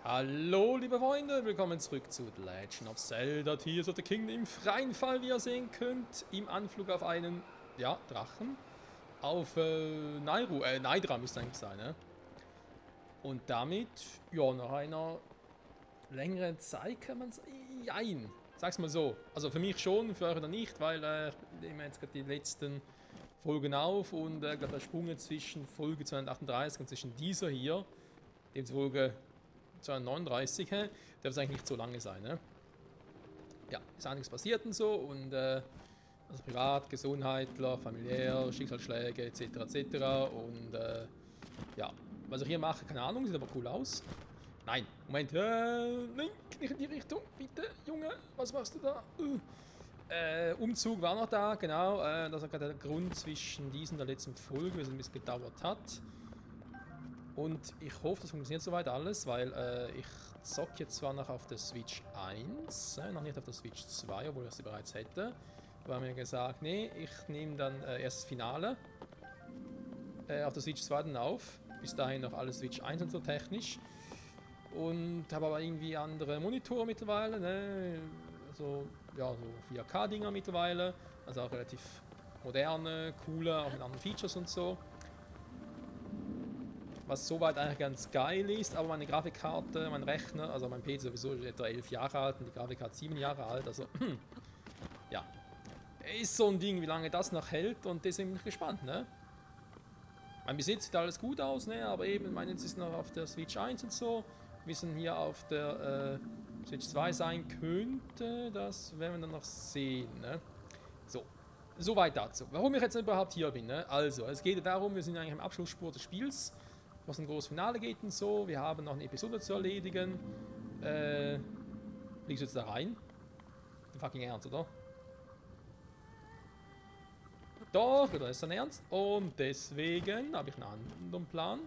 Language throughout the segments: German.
Hallo liebe Freunde, willkommen zurück zu The Legend of Zelda Tears of the Kingdom im freien Fall, wie ihr sehen könnt, im Anflug auf einen, ja, Drachen, auf Naidra müsste eigentlich sein, ne? Und damit, ja, nach einer längeren Zeit kann man sagen, jein, sag's mal so. Also für mich schon, für euch noch nicht, weil ich nehme jetzt gerade die letzten Folgen auf und glaube der Sprung zwischen Folge 238 und zwischen dieser hier, dem Folge 239, der wird es eigentlich nicht so lange sein, ne? Ja, ist einiges passiert und so und also privat, gesundheitlich, familiär, Schicksalsschläge etc. etc. Und ja, was ich hier mache, keine Ahnung, sieht aber cool aus. Nein, Moment, Link, nicht in die Richtung, bitte, Junge, was machst du da? Umzug war noch da, genau, das war gerade der Grund zwischen diesen der letzten Folge, was ein bisschen gedauert hat. Und ich hoffe, das funktioniert soweit alles, weil ich zocke jetzt zwar noch auf der Switch 1, noch nicht auf der Switch 2, obwohl ich sie bereits hätte. Aber mir gesagt, nee, ich nehme dann erst das Finale auf der Switch 2 dann auf. Bis dahin noch alles Switch 1 und so technisch. Und habe aber irgendwie andere Monitore mittlerweile, ne? Also, ja, so 4K-Dinger mittlerweile. Also auch relativ moderne, coole, auch mit anderen Features und so. Was soweit eigentlich ganz geil ist, aber meine Grafikkarte, mein Rechner, also mein PC sowieso ist etwa 11 Jahre alt und die Grafikkarte 7 Jahre alt, also ja, ist so ein Ding, wie lange das noch hält und deswegen bin ich gespannt, ne? Mein Besitz sieht alles gut aus, ne, aber eben, mein jetzt ist noch auf der Switch 1 und so, wie es dann hier auf der Switch 2 sein könnte, das werden wir dann noch sehen, ne? So, soweit dazu. Warum ich jetzt überhaupt hier bin, ne? Also, es geht darum, wir sind eigentlich im Abschlussspur des Spiels, was ein großes Finale geht und so. Wir haben noch eine Episode zu erledigen. Fliegst du jetzt da rein? Du fucking Ernst, oder? Doch, oder ist dein Ernst? Und deswegen habe ich einen anderen Plan.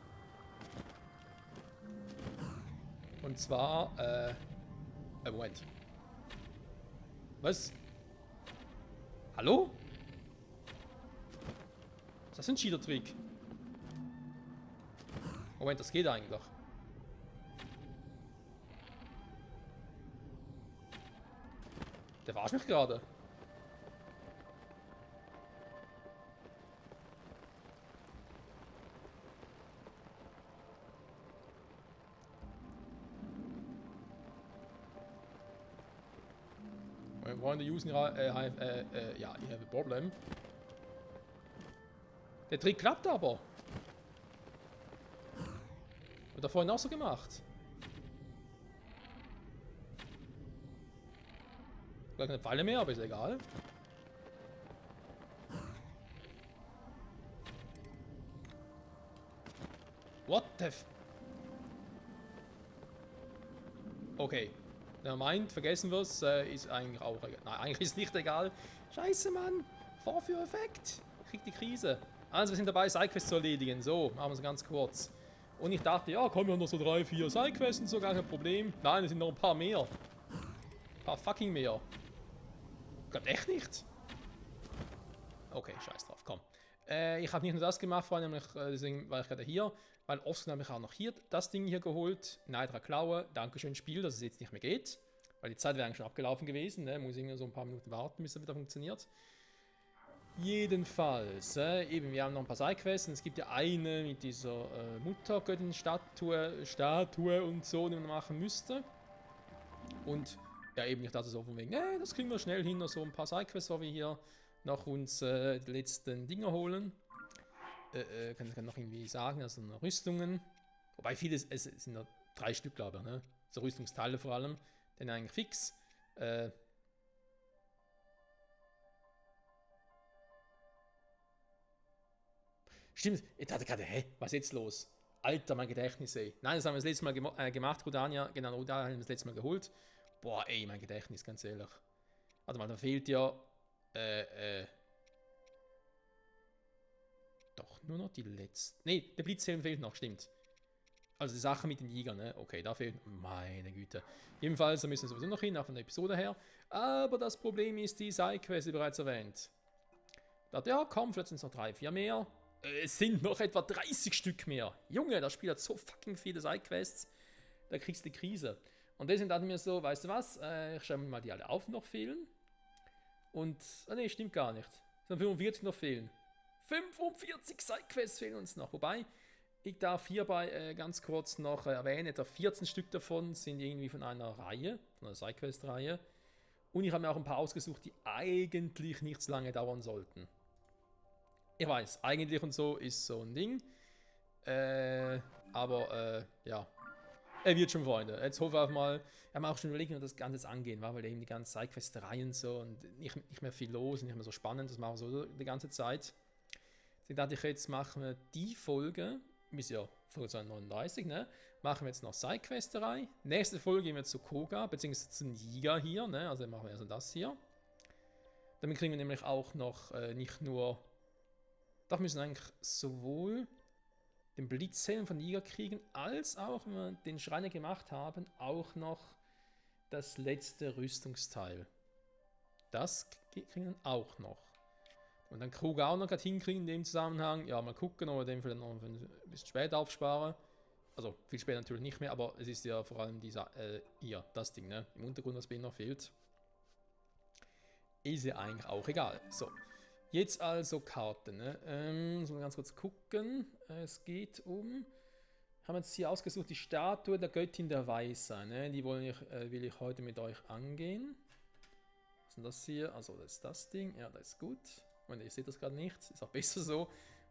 Und zwar, Moment. Was? Hallo? Ist das ein Cheater-Trick? Moment, das geht eigentlich. Der verarscht mich gerade. Wir wollen using ja, you have a problem. Der Trick klappt aber. Wird er vorhin auch so gemacht. Gar keine Pfeile mehr, aber ist egal. What the f... Okay. Der meint, vergessen wir es, ist eigentlich auch egal. Nein, eigentlich ist nicht egal. Scheiße, Mann. Vorführeffekt. Ich krieg die Krise. Also, wir sind dabei, Sidequests zu erledigen. So, machen wir es ganz kurz. Und ich dachte, ja, kommen wir noch so 3, 4 Sidequests und so, gar kein Problem. Nein, es sind noch ein paar mehr. Ein paar fucking mehr. Gott, echt nicht? Okay, scheiß drauf, komm. Ich habe nicht nur das gemacht, vor allem nämlich, deswegen war ich gerade hier, weil oft habe ich auch noch hier das Ding hier geholt. Naidra Klaue, Dankeschön Spiel, dass es jetzt nicht mehr geht. Weil die Zeit wäre eigentlich schon abgelaufen gewesen, ne? Muss ich nur so ein paar Minuten warten, bis es wieder funktioniert. Jedenfalls, eben, wir haben noch ein paar Sidequests und es gibt ja eine mit dieser Muttergöttin-Statue und so, die man machen müsste. Und ja, eben, ich dachte so von wegen, das kriegen wir schnell hin, noch so ein paar Sidequests, wo wir hier noch uns die letzten Dinger holen. Kann ich noch irgendwie sagen, also noch Rüstungen. Wobei viele, es sind noch 3 Stück, glaube ich, ne? So Rüstungsteile vor allem. Denn eigentlich fix. Stimmt, ich dachte gerade, hä, was ist jetzt los? Alter, mein Gedächtnis, ey. Nein, das haben wir das letzte Mal gemacht, Rodania, genau, Rodania haben wir das letzte Mal geholt. Boah, ey, mein Gedächtnis, ganz ehrlich. Warte mal, da fehlt ja, doch, nur noch die letzte. Ne, der Blitzhelm fehlt noch, stimmt. Also die Sache mit den Jägern, ne? Okay, da fehlt. Meine Güte. Jedenfalls, da müssen wir sowieso noch hin, auch von der Episode her. Aber das Problem ist die Sidequest, wie bereits erwähnt. Da dachte, ja, komm, vielleicht sind es noch 3, 4 mehr. Es sind noch etwa 30 Stück mehr. Junge, das Spiel hat so fucking viele Sidequests. da kriegst du die Krise. Und deswegen dachte ich mir so, weißt du was, ich schreibe mir mal die alle auf, noch fehlen. Und, ne, stimmt gar nicht. Es sind 45 noch fehlen. 45 Sidequests fehlen uns noch. Wobei, ich darf hierbei ganz kurz noch erwähnen, etwa 14 Stück davon sind irgendwie von einer Reihe, von einer Sidequest-Reihe. Und ich habe mir auch ein paar ausgesucht, die eigentlich nicht so lange dauern sollten. Ich weiß, eigentlich und so ist so ein Ding. Aber, ja. Er wird schon, Freunde. Jetzt hoffe ich auch mal, ich habe mir auch schon überlegt, wie wir das Ganze jetzt angehen, weil eben die ganzen Sidequest-Reihen so und nicht mehr viel los und nicht mehr so spannend, das machen wir so die ganze Zeit. Deswegen dachte ich, jetzt machen wir die Folge, bis ja Folge 239, ne? Machen wir jetzt noch Sidequesterei. Nächste Folge gehen wir zu Koga, beziehungsweise zu Niga hier, ne? Also machen wir also das hier. Damit kriegen wir nämlich auch noch nicht nur, da müssen wir eigentlich sowohl den Blitzhelm von Niga kriegen, als auch, wenn wir den Schreiner gemacht haben, auch noch das letzte Rüstungsteil. Das kriegen wir auch noch. Und dann Koga auch noch gerade hinkriegen in dem Zusammenhang. Ja, mal gucken, ob wir den vielleicht noch ein bisschen später aufsparen. Also viel später natürlich nicht mehr, aber es ist ja vor allem dieser, hier, das Ding, ne? Im Untergrund, was bei ihm noch fehlt. Ist ja eigentlich auch egal. So, jetzt also Karten, ne? Sollen wir ganz kurz gucken. Es geht um, haben wir jetzt hier ausgesucht, die Statue der Göttin der Weisheit, ne? Die will ich heute mit euch angehen. Was ist denn das hier? Also das ist das Ding, ja, das ist gut. Und ihr seht das gerade nicht, ist auch besser so.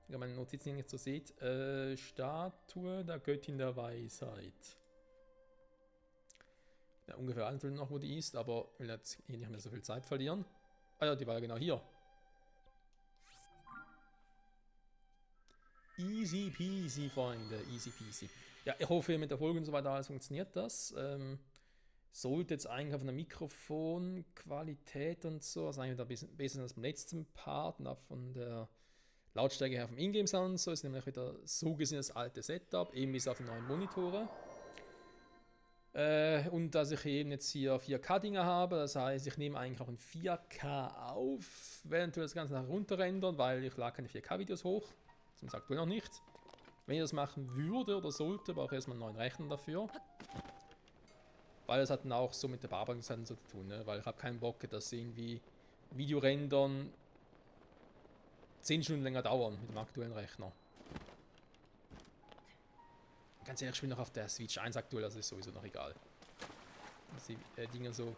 Ich habe meine Notizen nicht so seht. Statue der Göttin der Weisheit. Ja, ungefähr natürlich noch, wo die ist, aber ich will jetzt hier nicht mehr so viel Zeit verlieren. Ah ja, die war ja genau hier. Easy peasy, Freunde, easy peasy. Ja, ich hoffe, mit der Folge und so weiter alles funktioniert das. Sollte jetzt eigentlich auf einer Mikrofonqualität und so, also eigentlich ein bisschen besser als beim letzten Part und auch von der Lautstärke her vom Ingame-Sound, so ist nämlich wieder so gesehen das alte Setup, eben bis auf die neuen Monitore. Und dass ich eben jetzt hier 4K-Dinger habe, das heißt, ich nehme eigentlich auch in 4K auf, werde natürlich das Ganze nach runter rendern, weil ich lade keine 4K-Videos hoch, zum aktuell noch nicht. Wenn ich das machen würde oder sollte, brauche ich erstmal einen neuen Rechner dafür. Weil es hat dann auch so mit der Bearbeitungszeit so zu tun, ne? Weil ich habe keinen Bock, dass irgendwie Videorendern 10 Stunden länger dauern mit dem aktuellen Rechner. Ganz ehrlich, ich spiele noch auf der Switch 1 aktuell, also ist sowieso noch egal. Dass die Dinger so,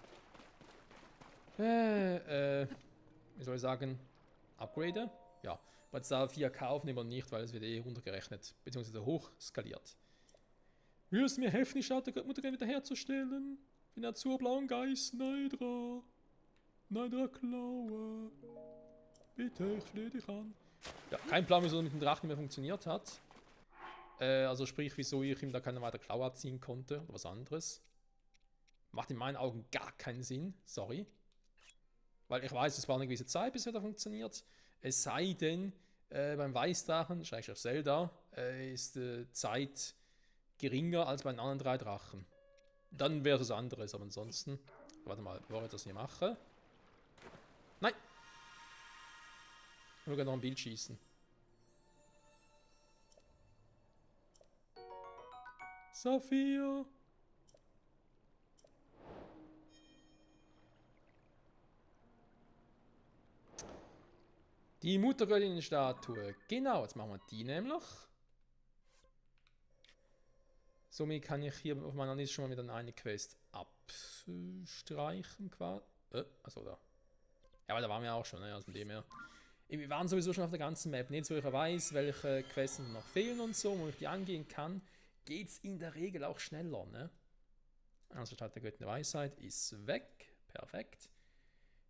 wie soll ich sagen, upgrade? Ja, aber jetzt da 4K aufnehmen und nicht, weil es wird eh runtergerechnet, beziehungsweise hoch skaliert. Willst du mir helfen, die Statue der Mutter wiederherzustellen? In der zur blauen Geist, Neidra. Neidra Klaue. Bitte, ich flehe dich an. Ja, kein Plan, wieso das mit dem Drachen nicht mehr funktioniert hat. Also sprich, wieso ich ihm da keine weitere Klaue abziehen konnte oder was anderes. Macht in meinen Augen gar keinen Sinn, sorry. Weil ich weiß, es war eine gewisse Zeit, bis es wieder funktioniert. Es sei denn, beim Weißdrachen, Schrägstrich Zelda, ist Zeit geringer als bei den anderen 3 Drachen. Dann wäre es anderes, aber ansonsten. Warte mal, bevor ich das hier mache. Nein! Ich will gerne noch ein Bild schießen. Sophia! Die Muttergöttin-Statue. Genau, jetzt machen wir die nämlich. Somit kann ich hier auf meiner Liste schon mal wieder eine Quest abstreichen quasi. Achso, da. Ja, aber da waren wir auch schon, ne? Also von dem her. Wir waren sowieso schon auf der ganzen Map. Nicht so, ich weiß, welche Quests noch fehlen und so, wo ich die angehen kann, geht es in der Regel auch schneller, ne? Also Stadt der Göttin der Weisheit ist weg. Perfekt.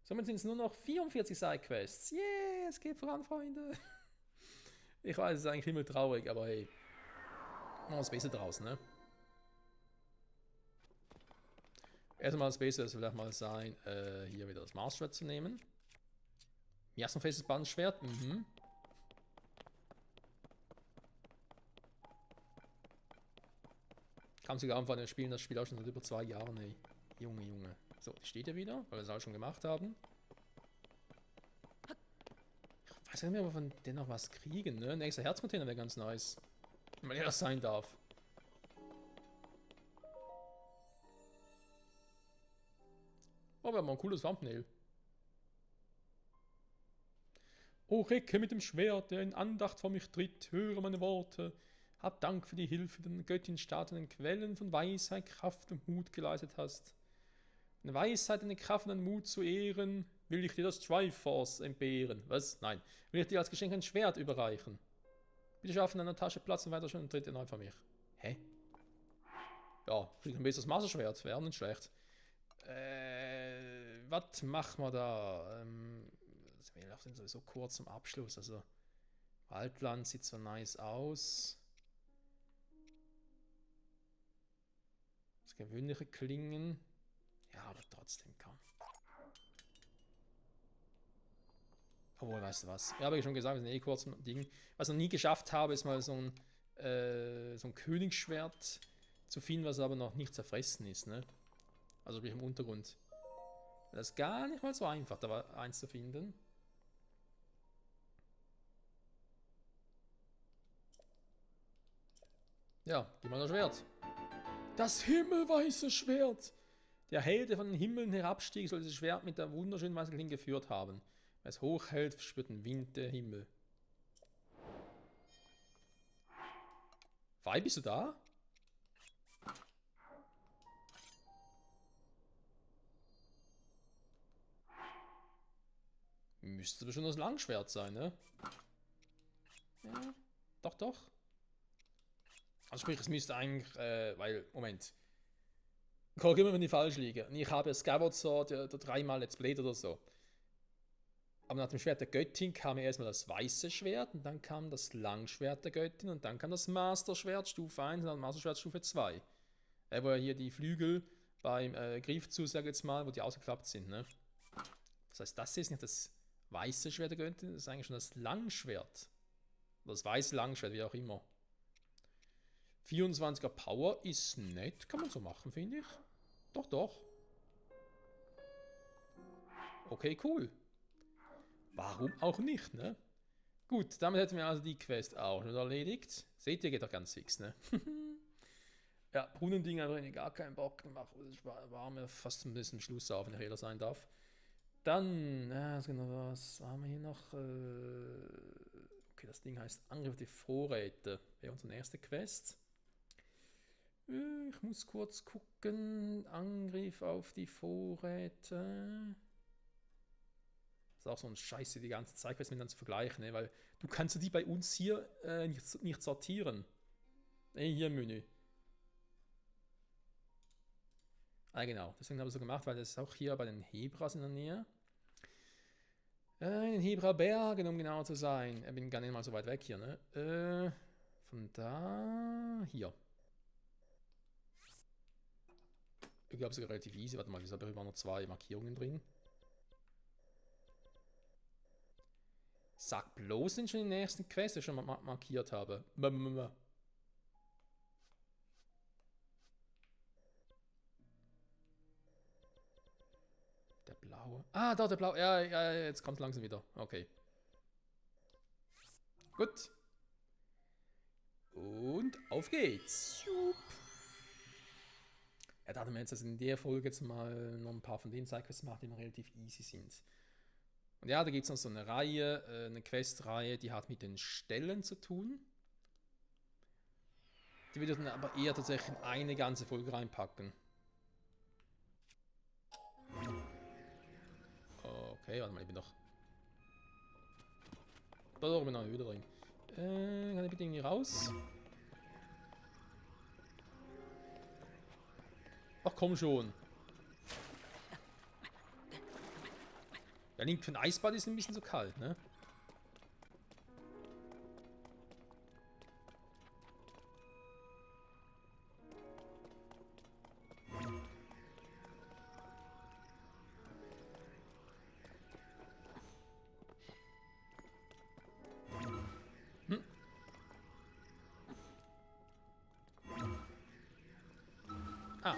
Somit sind es nur noch 44 Sidequests. Yeah, es geht voran, Freunde. Ich weiß, es ist eigentlich himmeltraurig, aber hey. Machen wir das Beste draus, ne? Erstmal das Beste, das will vielleicht mal sein, hier wieder das Mars-Schwert zu nehmen. Jassenfestes Bandschwert, Kam sogar einfach, wir spielen das Spiel auch schon seit über 2 Jahren, ey. Junge, Junge. So, steht er wieder, weil wir es auch schon gemacht haben. Ich weiß nicht mehr, ob wir von denen noch was kriegen, ne? Nächster Herzcontainer wäre ganz nice. Wenn man eher das sein darf. Oh, wir haben mal ein cooles Thumbnail. O Recke mit dem Schwert, der in Andacht vor mich tritt, höre meine Worte. Hab Dank für die Hilfe, den Göttin Staat und den Quellen von Weisheit, Kraft und Mut geleistet hast. Eine Weisheit, eine Kraft und einen Mut zu ehren, will ich dir das Triforce entbehren. Was? Nein. Will ich dir als Geschenk ein Schwert überreichen. Bitte schaffen in deiner Tasche Platz und weiter schon und tritt erneut vor mich. Hä? Ja, vielleicht ein besseres Maserschwert, wäre nicht schlecht. Was machen wir da? Wir sind sowieso kurz zum Abschluss. Also, Waldland sieht so nice aus. Das gewöhnliche Klingen. Ja, aber trotzdem kaum. Obwohl, weißt du was? Ja, habe ich schon gesagt, wir sind eh kurz im Ding. Was ich noch nie geschafft habe, ist mal so ein Königsschwert zu finden, was aber noch nicht zerfressen ist, ne? Also sprich im Untergrund. Das ist gar nicht mal so einfach, da war eins zu finden. Ja, gib mal das Schwert. Das himmelweiße Schwert! Der Held, der von den Himmeln herabstieg, soll dieses Schwert mit der wunderschönen weißen Klinge geführt haben. Wer es hochhält, spürt den Wind der Himmel. Vai, bist du da? Müsste aber schon das Langschwert sein, ne? Ja, doch, doch. Also sprich, es müsste eigentlich, weil, Moment. Korrigiere mich, wenn ich falsch liege. Und ich habe Skyward Sword ja dreimal Let's Played oder so. Aber nach dem Schwert der Göttin kam ja erstmal das weiße Schwert und dann kam das Langschwert der Göttin und dann kam das Master-Schwert Stufe 1 und dann Master-Schwert Stufe 2. Wo ja hier die Flügel beim Griffzug, sag ich jetzt mal, wo die ausgeklappt sind, ne? Das heißt, das ist nicht das weiße Schwert der Göttin, das ist eigentlich schon das Langschwert. Oder das weiße Langschwert, wie auch immer. 24er Power ist nett, kann man so machen, finde ich. Doch, doch. Okay, cool. Warum auch nicht, ne? Gut, damit hätten wir also die Quest auch schon erledigt. Seht ihr, geht doch ganz fix, ne? Ja, Brunnending habe ich gar keinen Bock gemacht. Das war mir fast ein bisschen Schluss auf, wenn ich ehrlich sein darf. Dann, was haben wir hier noch? Okay, das Ding heißt Angriff auf die Vorräte. Wäre unsere nächste Quest. Ich muss kurz gucken. Angriff auf die Vorräte. Das ist auch so ein Scheiße, die ganze Zeit miteinander zu vergleichen, ne? Weil du kannst die bei uns hier nicht sortieren. Hier im Menü. Ah, genau. Deswegen habe ich es so gemacht, weil das ist auch hier bei den Hebras in der Nähe. In den Hebra-Bergen, um genau zu sein. Ich bin gar nicht mal so weit weg hier, ne? Von da... Hier. Ich glaube, es ist relativ easy. Warte mal, ich habe immer noch 2 Markierungen drin. Sag bloß, sind schon die nächsten Quests, die ich schon markiert habe. Der blaue. Ah, da der blaue. Ja, ja, jetzt kommt langsam wieder. Okay. Gut. Und auf geht's. Ja, da haben wir jetzt also in der Folge jetzt mal noch ein paar von den Sidequests gemacht, die relativ easy sind. Und ja, da gibt es noch so eine Reihe, eine Questreihe, die hat mit den Stellen zu tun. Die würde ich dann aber eher tatsächlich in eine ganze Folge reinpacken. Okay, warte mal, ich bin doch... Da bin ich noch wieder drin. Kann ich bitte irgendwie raus? Ach komm schon. Der Link für ein Eisbad ist ein bisschen so kalt, ne? Hm. Ah.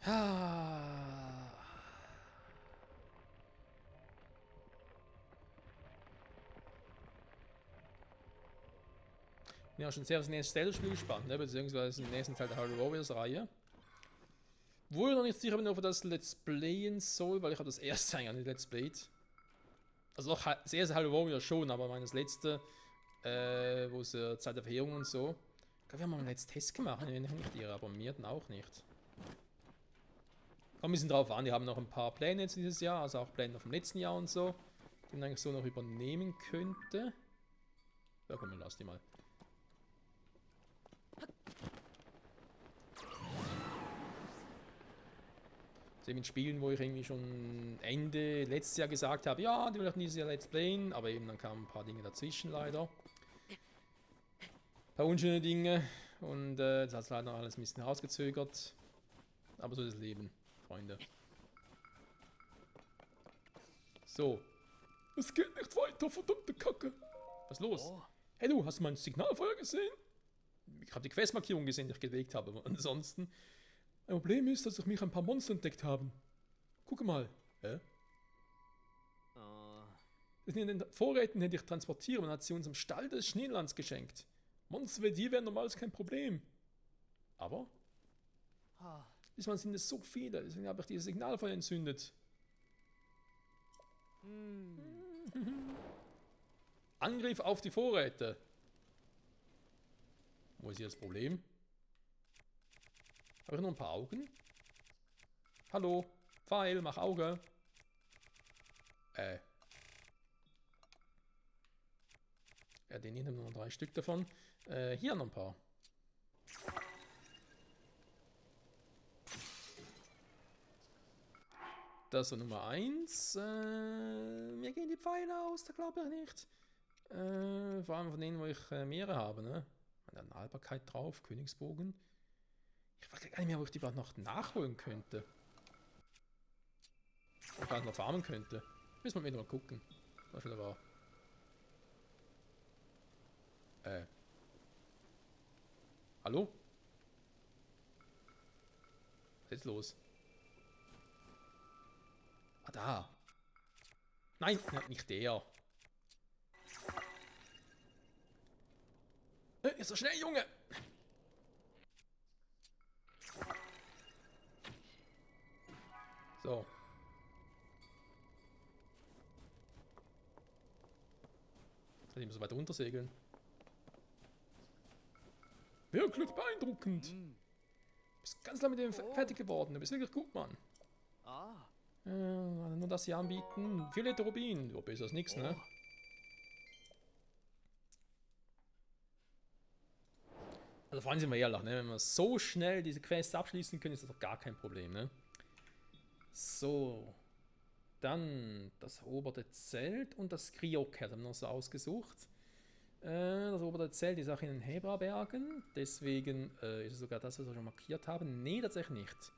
Ah. Ja, schon sehr auf das nächste Zelda-Spiel gespannt, ne? Beziehungsweise den nächsten Teil der Hyrule Warriors Reihe. Wo ich noch nicht sicher bin, ob ich das Let's Playen soll, weil ich habe das erste eigentlich nicht Let's Played. Also noch sehr, sehr Hello World ja schon, aber meines letzte, wo es Zeit der Verheerung und so. Ich glaube, wir haben mal einen Let's Test gemacht, wenn ich nicht irre, aber mir dann auch nicht. Kommt ein bisschen drauf an, die haben noch ein paar Pläne jetzt dieses Jahr, also auch Pläne vom letzten Jahr und so, die man eigentlich so noch übernehmen könnte. Ja komm, lass die mal. Also mit Spielen, wo ich irgendwie schon Ende letztes Jahr gesagt habe, ja, die will ich dieses Jahr Let's Playen, aber eben dann kamen ein paar Dinge dazwischen leider. Ein paar unschöne Dinge und das hat leider noch alles ein bisschen rausgezögert. Aber so ist das Leben, Freunde. So. Es geht nicht weiter, verdammte Kacke. Was ist los? Oh. Hey du, hast du mein Signalfeuer gesehen? Ich habe die Questmarkierung gesehen, die ich gelegt habe, aber ansonsten... Ein Problem ist, dass sich mich ein paar Monster entdeckt haben. Guck mal. Hä? Das in den Vorräten, die ich transportiere, man hat sie uns im Stall des Schneelands geschenkt. Monster wie die wären normalerweise kein Problem. Aber? Diesmal sind es so viele, deswegen habe ich dieses Signalfeuer entzündet. Angriff auf die Vorräte. Wo ist hier das Problem? Habe ich noch ein paar Augen? Hallo? Pfeil, mach Auge. Ja, den hier haben wir noch 3 Stück davon. Hier noch ein paar. Das ist Nummer 1. Mir gehen die Pfeile aus, da glaube ich nicht. Vor allem von denen, wo ich mehrere habe, ne? Eine Haltbarkeit drauf, Königsbogen. Ich weiß gar nicht mehr, wo ich die noch nachholen könnte. Oder gerade noch farmen könnte. Müssen wir wieder mal gucken. Was schon da war. Hallo? Was ist jetzt los? Ah, da. Nein, nicht der. Ist so schnell, Junge! So. Soll ich mal so weit runtersegeln? Wirklich beeindruckend. Du bist ganz lange mit dem fertig geworden. Du bist wirklich gut, Mann. Nur das hier anbieten. Violette Rubin. Du besser als nichts, ne? Also vor allem sind wir ehrlich, ne? Wenn wir so schnell diese Quests abschließen können, ist das doch gar kein Problem, ne? So. Dann das eroberte Zelt und das Kriok haben wir noch so ausgesucht. Das eroberte Zelt ist auch in den Hebrabergen. Deswegen ist es sogar das, was wir schon markiert haben. Nee, tatsächlich nicht.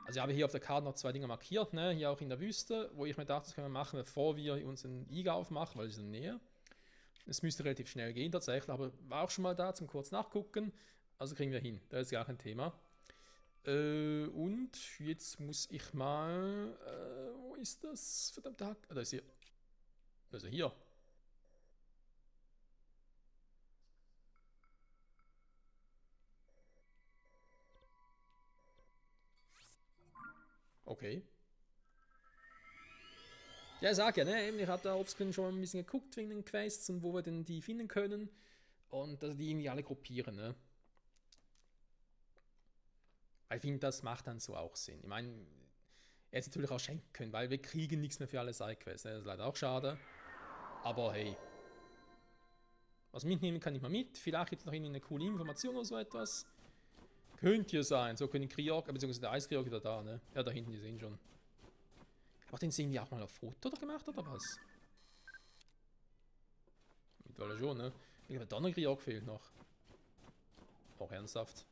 Also ich habe hier auf der Karte noch 2 Dinge markiert, ne? Hier auch in der Wüste, wo ich mir dachte, das können wir machen, bevor wir unseren Iga aufmachen, weil es ist in der Nähe. Es müsste relativ schnell gehen tatsächlich, aber war auch schon mal da zum kurz nachgucken. Also kriegen wir hin, das ist gar kein Thema. Und jetzt muss ich mal... wo ist das? Verdammt Tag. Da ist hier. Also hier. Okay. Ja, ich sag ja, ne? Ich hatte da offscreen schon ein bisschen geguckt wegen den Quests und wo wir denn die finden können. Und dass die irgendwie alle gruppieren, ne? Ich finde, das macht dann so auch Sinn. Ich meine, er hätte natürlich auch schenken können, weil wir kriegen nichts mehr für alle Sidequests. Das ist leider auch schade. Aber hey. Was mitnehmen kann ich mal mit. Vielleicht gibt es noch irgendwie eine coole Information oder so etwas. Könnte ja sein. So können Kriok, beziehungsweise der Eiskriok wieder da, ne? Ja, da hinten, die sehen schon. Aber den sehen die auch mal auf Foto oder gemacht, oder was? Mittlerweile schon, ne? Ich glaube, da noch Kriok fehlt noch. Auch ernsthaft.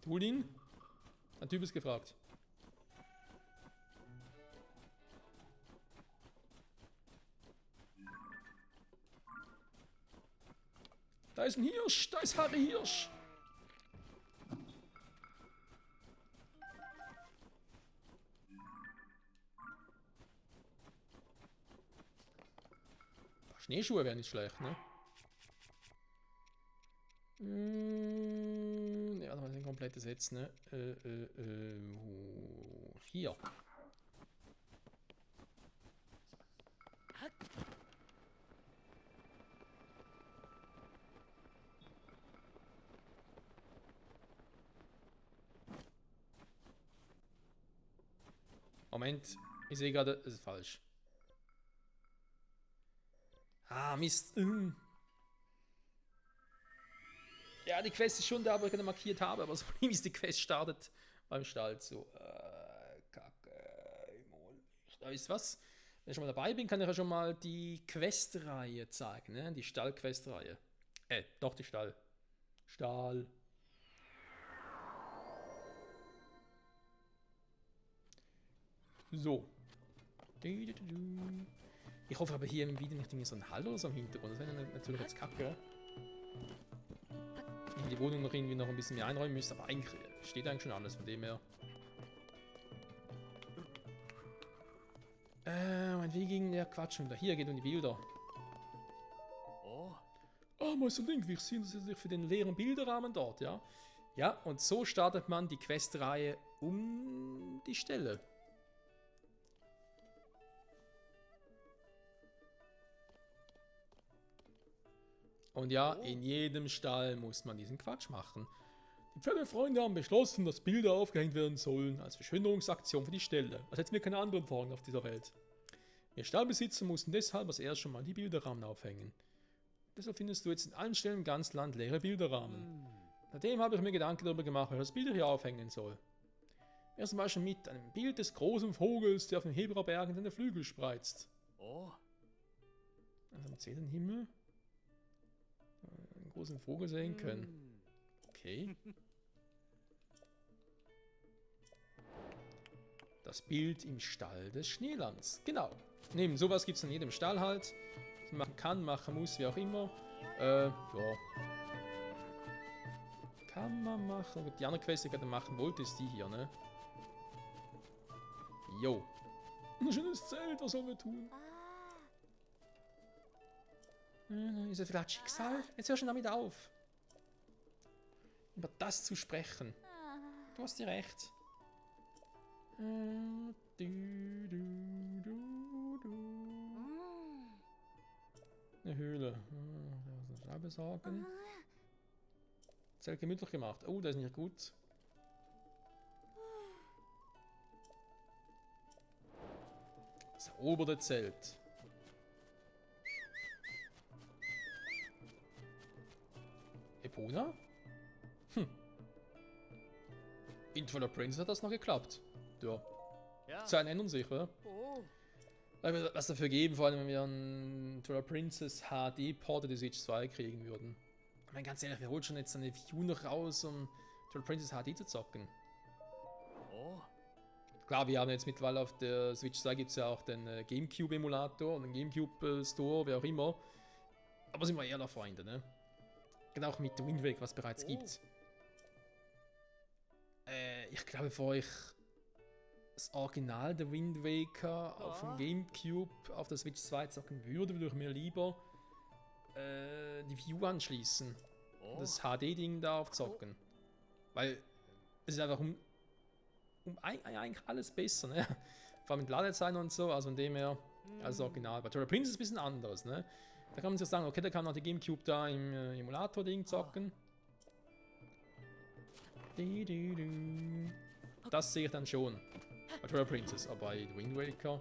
Tulin? Ein Typ ist gefragt. Da ist ein Hirsch, da ist Harry Hirsch. Schneeschuhe wären nicht schlecht, ne? Ja, warte mal, Geräte setzen, ne? Hier. Moment, ich sehe gerade, das ist falsch. Ah, Mist. Ja, die Quest ist schon da, aber ich gerade markiert habe, aber das Problem ist, die Quest startet beim Stall so. Kacke. Weißt du was? Wenn ich schon mal dabei bin, kann ich ja schon mal die Questreihe zeigen, ne? Die Stall-Questreihe. Doch die Stall. Stall. So. Ich hoffe aber hier im Video nicht irgendwie so ein Hall oder so im Hintergrund. Das wäre natürlich jetzt kacke. Ich die Wohnung noch irgendwie noch ein bisschen mehr einräumen müsste, aber eigentlich steht eigentlich schon alles, von dem her. Mein Weg gegen der Quatsch wieder. Hier geht um die Bilder. Oh, Meister Link, wir sehen sich für den leeren Bilderrahmen dort, ja? Ja, und so startet man die Questreihe um die Stelle. Und ja, in jedem Stall muss man diesen Quatsch machen. Die Pferdefreunde haben beschlossen, dass Bilder aufgehängt werden sollen als Verschönerungsaktion für die Stelle. Als hätten wir keine anderen Fragen auf dieser Welt. Wir Stallbesitzer mussten deshalb als erstes schon mal die Bilderrahmen aufhängen. Deshalb findest du jetzt in allen Stellen im ganzen Land leere Bilderrahmen. Nachdem habe ich mir Gedanken darüber gemacht, welches Bild ich hier aufhängen soll. Wer zum Beispiel mit einem Bild des großen Vogels, der auf den Hebrabergen seine Flügel spreizt. Also am Himmel. Einen großen Vogel sehen können. Okay. Das Bild im Stall des Schneelands. Genau. Neben sowas gibt es in jedem Stall halt. Was man machen kann, machen muss, wie auch immer. Ja. Kann man machen. Die andere Quest, die ich gerade machen wollte, ist die hier, ne? Jo. Ein schönes Zelt, was sollen wir tun? Ist es vielleicht Schicksal? Jetzt hör schon damit auf. Über das zu sprechen. Du hast dir recht. Eine Höhle. Was soll ich besorgen? Zelt gemütlich gemacht. Oh, das ist nicht gut. Das eroberte Zelt. Epona? In Twilight Princess hat das noch geklappt. Ja. Die Zeiten ändern sich, oder? Weil wir was dafür geben, vor allem wenn wir einen Twilight Princess HD-Port der Switch 2 kriegen würden. Ich meine, ganz ehrlich, wir holen schon jetzt eine View noch raus, um Twilight Princess HD zu zocken. Klar, wir haben jetzt mittlerweile auf der Switch 2 gibt es ja auch den Gamecube-Emulator und den Gamecube-Store, wer auch immer. Aber sind wir eher da Freunde, ne? Genau, auch mit Wind Waker, was bereits gibt. Ich glaube, bevor ich das Original der Wind Waker auf dem Gamecube auf der Switch 2 zocken würde ich mir lieber die View anschließen. Das HD-Ding da aufzocken. Weil es ist einfach eigentlich alles besser, ne? Vor allem mit Ladezeiten und so, also von dem her als Original. Bei Twilight Princess ist es ein bisschen anders, ne? Da kann man sich sagen, okay, da kann man auch die Gamecube da im Emulator-Ding zocken. Das sehe ich dann schon. Bei Twilight Princess, aber bei Wind Waker.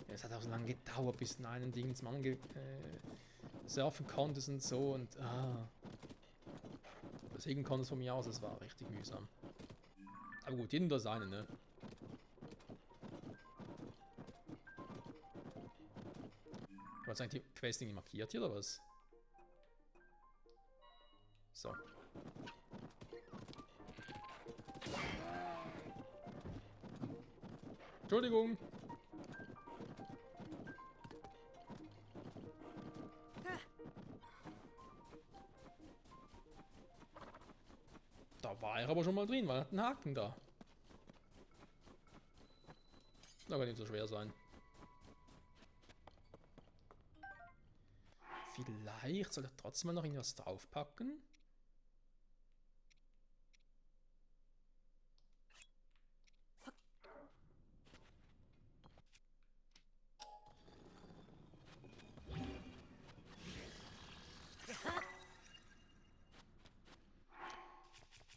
Ja, es hat auch so lange gedauert, bis du einen Ding zum anderen surfen konntest und so und deswegen konnte es von mir aus, es war richtig mühsam. Aber gut, jedem das seine, ne? Du hast eigentlich die Questing markiert hier oder was? So. Entschuldigung. Da war er aber schon mal drin, weil er hat einen Haken da. Da kann nicht so schwer sein. Vielleicht soll er trotzdem mal noch irgendwas draufpacken.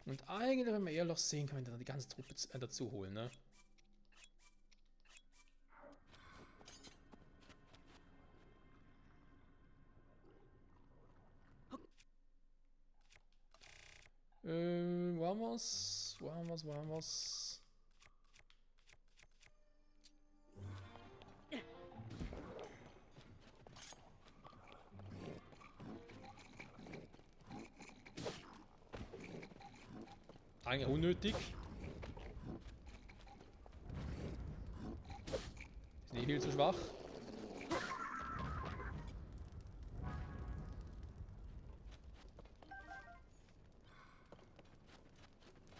Und eigentlich, wenn wir ehrlich sehen, können wir dann die ganze Truppe dazu holen, ne? Wo haben wir's? Wo haben wir's? Wo haben wir's? Eigentlich unnötig. Ist nicht viel zu schwach.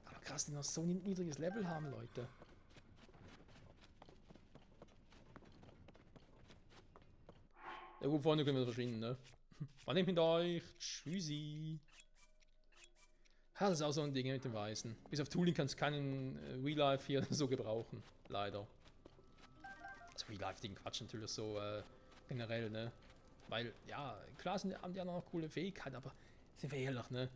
Aber krass, die noch so ein niedriges Level haben, Leute. Ja gut, vorne können wir verschwinden, ne? Man nimmt mit euch. Tschüssi. Ja, das ist auch so ein Ding mit dem Weißen. Bis auf Tooling kannst du keinen Real Life hier so gebrauchen. Leider. Das Real Life Ding Quatsch natürlich so generell, ne? Weil, ja, klar haben die auch noch coole Fähigkeiten, aber sind wir ehrlich, ne?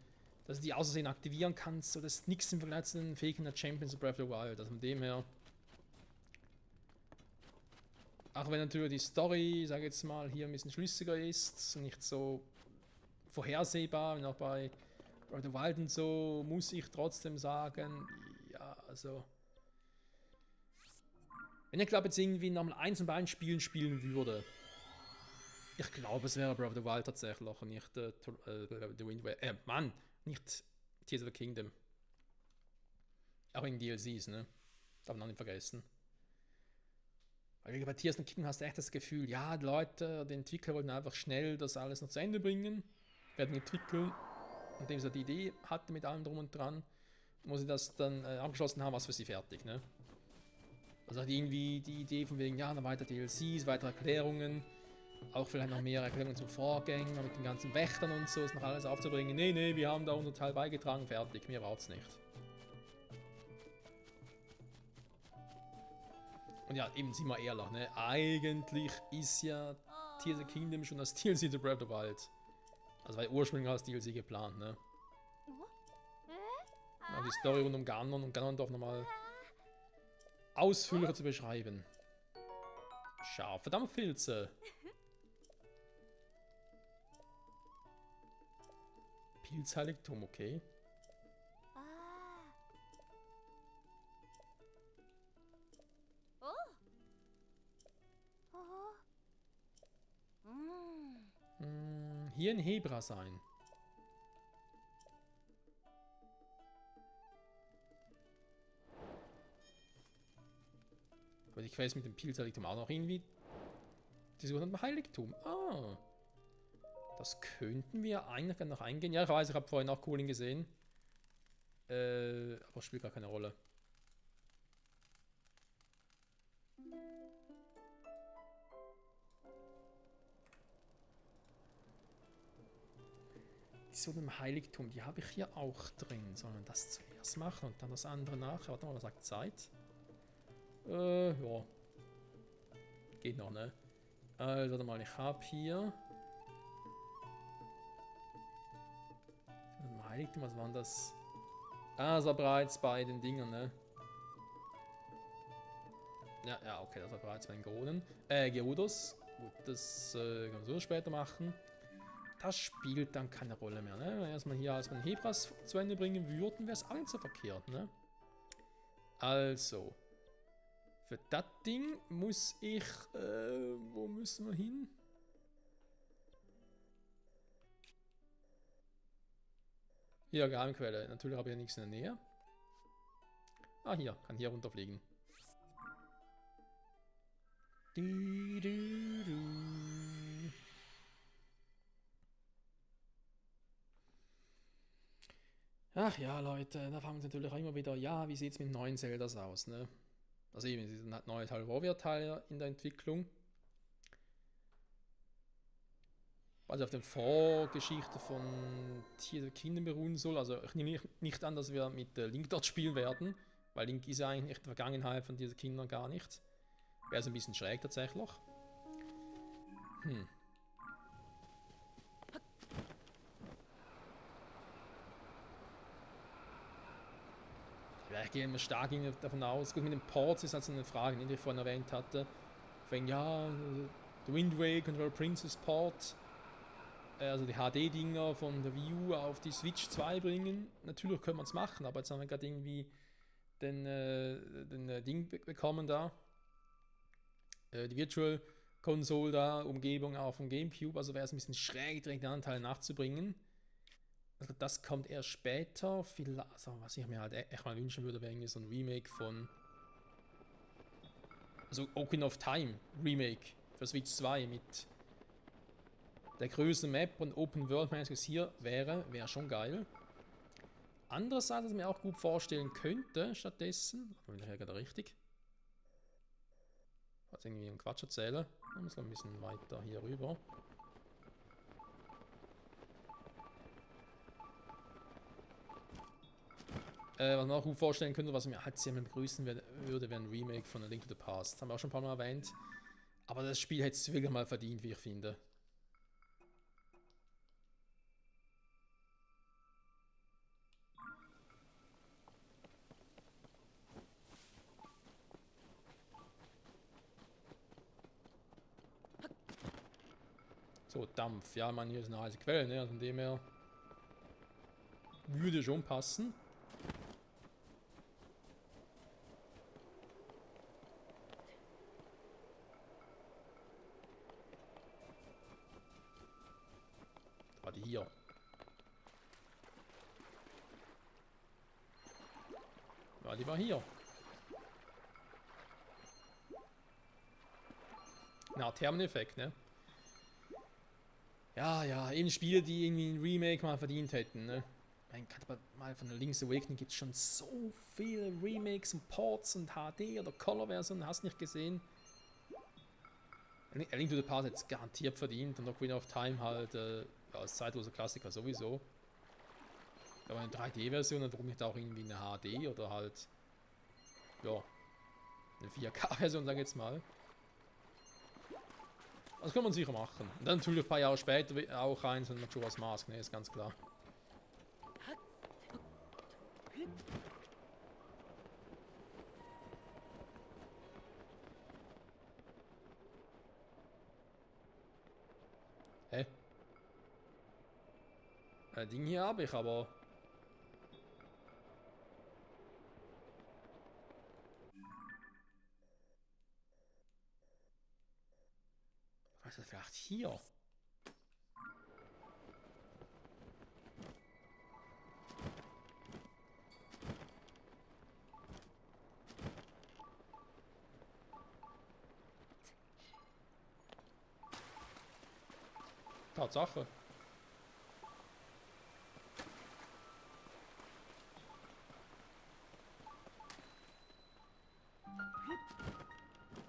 Dass du die außersehen aktivieren kannst, so das ist nichts im Vergleich zu den Fähigkeiten der Champions of Breath of the Wild. Also von dem her. Auch wenn natürlich die Story, sage ich jetzt mal, hier ein bisschen schlüssiger ist, nicht so vorhersehbar, wenn auch bei Breath of the Wild und so, muss ich trotzdem sagen, ja, also. Wenn ich glaube jetzt irgendwie nochmal 1 und beiden spielen würde, ich glaube es wäre Breath of the Wild tatsächlich, nicht The Wind Waker, Mann, nicht Tears of the Kingdom. Auch in DLCs, ne? Darf man auch nicht vergessen. Weil bei Tears of the Kingdom hast du echt das Gefühl, ja, die Leute, die Entwickler wollten einfach schnell das alles noch zu Ende bringen, werden entwickeln. Nachdem sie die Idee hatte mit allem drum und dran, muss sie das dann abgeschlossen haben, was für sie fertig, ne? Also irgendwie die Idee von wegen, ja, noch weiter DLCs, weitere Erklärungen, auch vielleicht noch mehr Erklärungen zum Vorgänger mit den ganzen Wächtern und so, ist noch alles aufzubringen. Nee, wir haben da unser Teil beigetragen, fertig, mir braucht's nicht. Und ja, eben sind wir ehrlich, ne? Eigentlich ist ja Tears of the Kingdom schon das DLC zu Breath of the Wild. Also war ursprünglich als DLC geplant, ne? Ja, die Story rund um Ganon und Ganondorf nochmal ausführlicher zu beschreiben. Scharfe Dampffilze. Pilzheiligtum, okay. Hier in Hebra sein. Aber die Quest mit dem Pilzheiligtum auch noch irgendwie. Die Suche nach dem Heiligtum. Ah. Das könnten wir eigentlich noch eingehen. Ja, ich weiß, ich habe vorhin auch Cooling gesehen. Aber spielt gar keine Rolle. Die Suche im Heiligtum, die habe ich hier auch drin. Sollen wir das zuerst machen und dann das andere nachher? Warte mal, was sagt Zeit? Ja. Geht noch, ne? Also, warte mal, ich habe hier. Im Heiligtum, was waren das? Ah, das war bereits bei den Dingern, ne? Ja, okay, das war bereits bei den Gerudos. Gut, das können wir so später machen. Das spielt dann keine Rolle mehr, ne? Wenn wir erstmal hier erstmal Hebras zu Ende bringen würden, wäre es auch nicht so verkehrt, ne? Also. Für das Ding muss ich, wo müssen wir hin? Hier, Geheimquelle. Natürlich habe ich ja nichts in der Nähe. Ah, hier. Kann hier runterfliegen. Ach ja, Leute, da fragen wir uns natürlich auch immer wieder, ja, wie sieht es mit neuen Zeldas aus, ne? Also eben, es ist ein neuer Teil Warrior-Teil in der Entwicklung. Also auf der Vorgeschichte von Tears of the Kingdom beruhen soll. Also ich nehme nicht an, dass wir mit Link dort spielen werden, weil Link ist ja eigentlich in der Vergangenheit von Tears of the Kingdom gar nicht. Wäre so ein bisschen schräg tatsächlich. ich gehe immer stark davon aus. Gut, mit den Ports ist halt so eine Frage, die ich vorhin erwähnt hatte. Wenn ja, der Wind Waker, Control Princess Port, also die HD-Dinger von der Wii U auf die Switch 2 bringen. Natürlich können wir es machen, aber jetzt haben wir gerade irgendwie den Ding bekommen da. Die Virtual Console da, Umgebung auch vom Gamecube, also wäre es ein bisschen schräg, direkt den Anteil nachzubringen. Also das kommt erst später. Also was ich mir halt echt mal wünschen würde, wäre irgendwie so ein Remake von. Also Ocarina of Time Remake für Switch 2 mit der größten Map und Open World mäßig hier wäre schon geil. Andererseits, was ich mir auch gut vorstellen könnte, stattdessen, bin ich ja gerade richtig. Was irgendwie einen Quatsch erzählen. Ich muss noch ein bisschen weiter hier rüber. Was man auch gut vorstellen könnte, was ich mir halt sehr begrüßen würde, wäre ein Remake von A Link to the Past. Das haben wir auch schon ein paar Mal erwähnt. Aber das Spiel hätte es wirklich mal verdient, wie ich finde. So, Dampf. Ja, man, hier ist eine heiße Quelle, ne? Also von dem her würde schon passen. Gerade hier. Ja, die war hier. Na, Thermeneffekt, ne? Ja, eben Spiele, die irgendwie ein Remake mal verdient hätten, ne? Mein Gott, mal von der Link's Awakening gibt es schon so viele Remakes und Ports und HD oder Color-Versionen, hast nicht gesehen. A Link to the Past hat es garantiert verdient und Ocarina of Time halt als zeitloser Klassiker sowieso. Aber eine 3D-Version und warum nicht auch irgendwie eine HD oder halt, ja, eine 4K-Version, sag ich jetzt mal. Das kann man sicher machen. Und dann natürlich ein paar Jahre später auch eins von Majora's Mask, ne, ist ganz klar. Hä? Ding hier habe ich, aber. Was ist das vielleicht hier? Tatsache.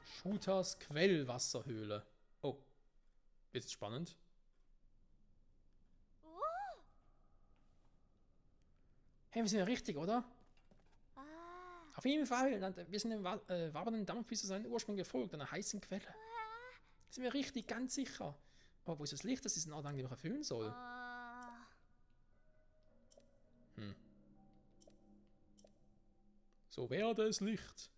Shooters Quellwasserhöhle. Oh. Jetzt spannend. Hey, wir sind ja richtig, oder? Auf jeden Fall. Wir sind dem wabbernden Dampfwasser seinen Ursprung gefolgt, einer heißen Quelle. Sind wir richtig, ganz sicher. Aber wo ist das Licht, das diesen Ort angeblich erfüllen soll? So werde es Licht.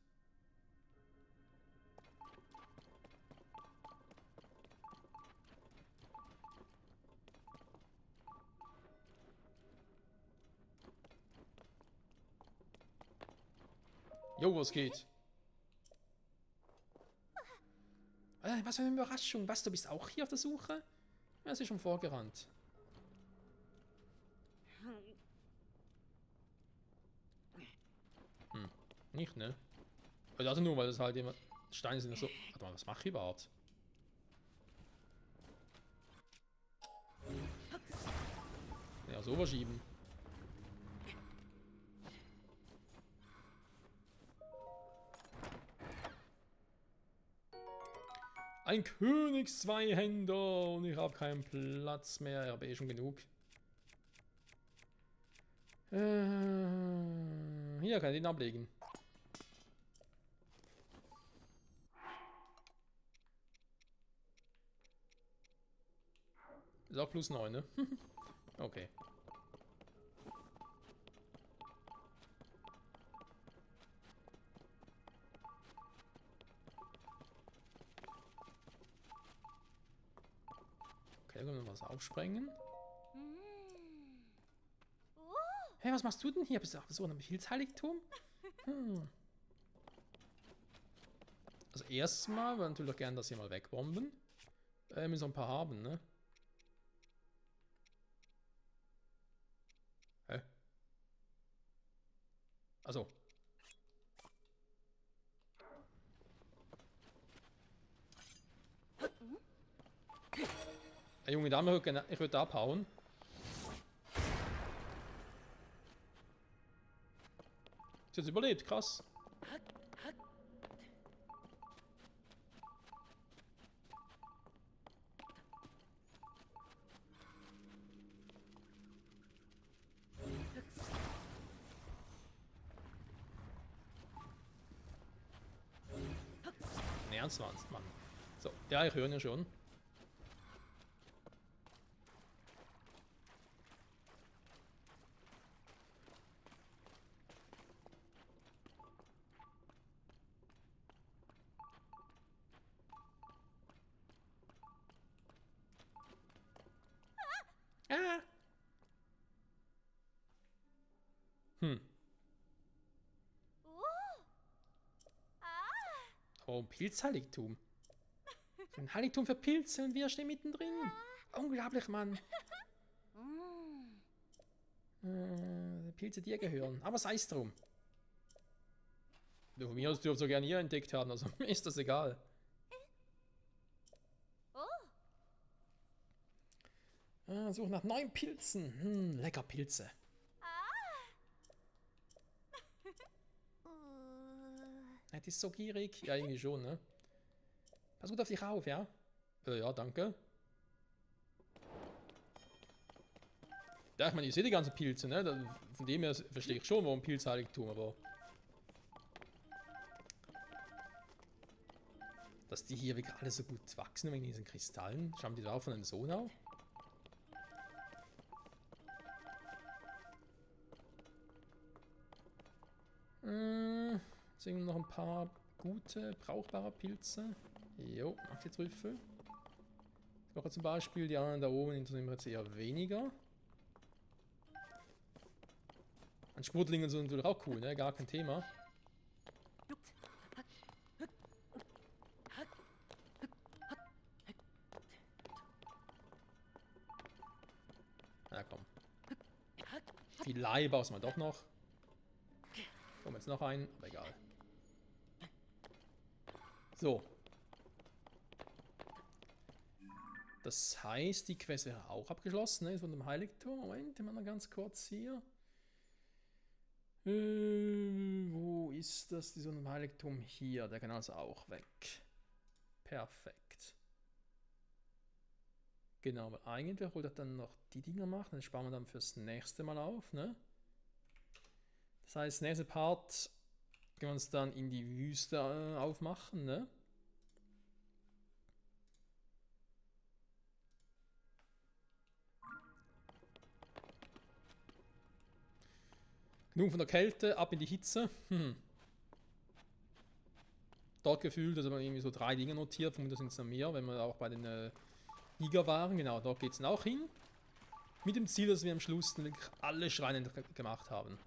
Jo, was geht? Was für eine Überraschung. Was, du bist auch hier auf der Suche? Ja, sie ist schon vorgerannt. Nicht, ne? Also nur, weil das halt immer... Steine sind ja so... Warte mal, was mache ich überhaupt? Ja, so verschieben. Ein Königszweihänder und ich habe keinen Platz mehr. Ich habe eh schon genug. Hier kann ich den ablegen. Ist auch plus 9, ne? Okay. können wir was aufsprengen. Hey, was machst du denn hier? Bist du auf so einem Pilzheiligtum? Also erstmal, wir natürlich doch gerne das hier mal wegbomben. Müssen wir ein paar haben, ne? Hä? Also. Hey, junge Dame, ich würde abhauen. Sie hat überlebt, krass. Ne, ernst, Mann. So, ja, ich höre ihn ja schon. Ah. Oh, ein Pilzheiligtum. Ein Heiligtum für Pilze und wir stehen mittendrin. Unglaublich, Mann. Pilze dir gehören. Aber sei es drum. Du, von mir aus dürft so gerne ihr entdeckt haben, also mir ist das egal. Suche nach neuen Pilzen. Lecker Pilze. Die ist so gierig. Ja, irgendwie schon, ne? Pass gut auf dich auf, ja? Ja, danke. Ja, ich meine, ich sehe die ganzen Pilze, ne? Von dem her verstehe ich schon, warum Pilzheiligtum, aber... Dass die hier wirklich alle so gut wachsen wegen diesen Kristallen. Schauen die da von den Sonau? Jetzt irgendwie noch ein paar gute, brauchbare Pilze. Jo, Maxi-Trüffel. Auch zum Beispiel die anderen da oben interessieren wir jetzt eher weniger. An Sprudelingen sind natürlich auch cool, ne? Gar kein Thema. Na komm. Viel Leih brauchst du mal doch noch. Kommen jetzt noch einen, aber egal. So. Das heißt, die Quest wäre auch abgeschlossen, ne? Von dem Heiligtum. Moment, immer noch ganz kurz hier. Wo ist das, die so ein Heiligtum? Hier, der kann also auch weg. Perfekt. Genau, aber eigentlich wollte ich dann noch die Dinger machen. Das sparen wir dann fürs nächste Mal auf, ne? Das heißt, nächste Part können wir uns dann in die Wüste aufmachen, ne? Genug von der Kälte, ab in die Hitze. Dort gefühlt, also irgendwie so 3 Dinge notiert, vermutlich sind es noch mehr, wenn wir auch bei den Iga waren. Genau, dort geht es dann auch hin. Mit dem Ziel, dass wir am Schluss dann wirklich alle Schreine gemacht haben.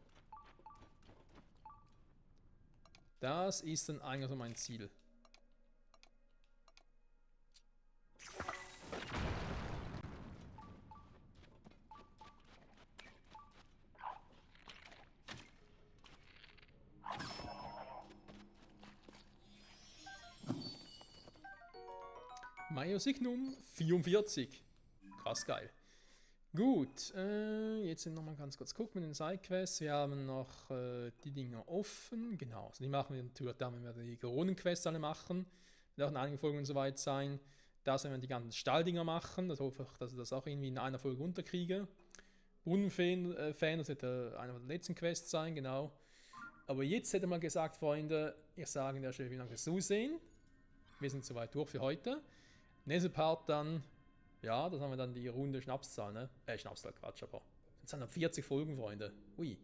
Das ist dann eigentlich so mein Ziel. Maior Signum 44. Krass geil. Gut, jetzt sind wir nochmal ganz kurz gucken mit den Sidequests. Wir haben noch die Dinger offen. Genau, also die machen wir natürlich dann, wenn wir die Kronenquests alle machen. Wird auch in einigen Folgen soweit sein. Da werden wir die ganzen Stalldinger machen. Das hoffe ich, dass ich das auch irgendwie in einer Folge runterkriege. Brunnenfan, das wird einer der letzten Quests sein, genau. Aber jetzt hätte man gesagt, Freunde, ich sage an der Stelle vielen Dank fürs Zusehen. Wir sind soweit durch für heute. Nächster Part dann, ja, das haben wir dann die runde Schnapszahl, ne? Schnapszahl, Quatsch, aber es sind dann 40 Folgen, Freunde. Ui.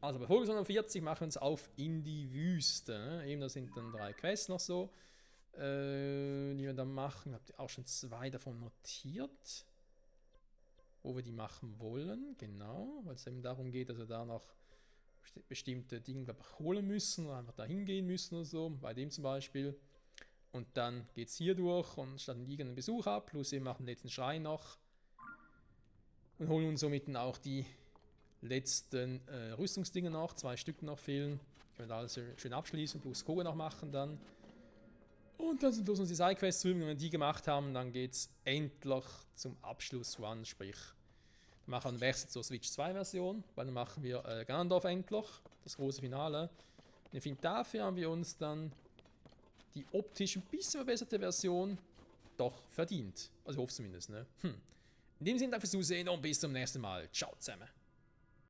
Also bei Folge 140 machen wir uns auf in die Wüste, ne? Eben, da sind dann 3 Quests noch so, die wir dann machen. Habt ihr auch schon 2 davon notiert? wo wir die machen wollen. Genau, weil es eben darum geht, dass wir da noch bestimmte Dinge, glaube ich, holen müssen oder einfach da hingehen müssen oder so. Bei dem zum Beispiel. Und dann geht es hier durch und statten die einen Besuch ab, plus wir machen den letzten Schrein noch. Und holen uns somit dann auch die letzten Rüstungsdinger noch, 2 Stück noch fehlen. Können wir da alles schön abschließen, plus Kohle noch machen dann. Und dann sind bloß noch die Sidequests drüben, wenn wir die gemacht haben, dann geht es endlich zum Abschluss-Run, sprich, wir machen wechseln zur Switch 2 Version, weil dann machen wir Ganondorf endlich, das große Finale. Und ich finde, dafür haben wir uns dann die optisch ein bisschen verbesserte Version doch verdient. Also ich hoffe zumindest, ne? In dem Sinne, danke fürs Zusehen und bis zum nächsten Mal. Ciao zusammen.